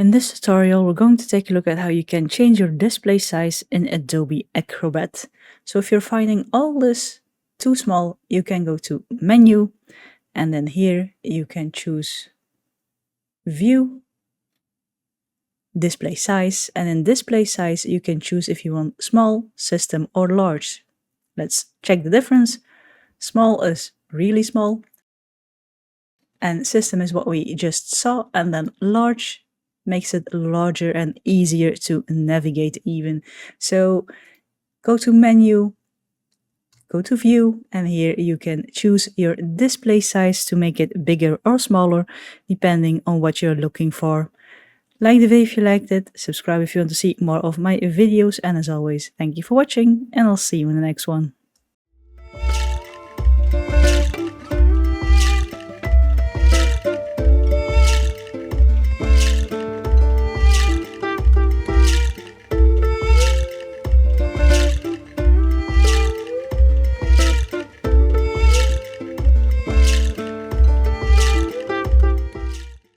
In this tutorial, we're going to take a look at how you can change your display size in Adobe Acrobat. So if you're finding all this too small, you can go to Menu, and then here you can choose View, Display Size, and in Display Size you can choose if you want small, system, or large. Let's check the difference. Small is really small, and system is what we just saw, and then large makes it larger and easier to navigate even. So go to Menu, go to View, and here you can choose your display size to make it bigger or smaller depending on what you're looking for. Like the video if you liked it, subscribe if you want to see more of my videos, and as always, thank you for watching, and I'll see you in the next one.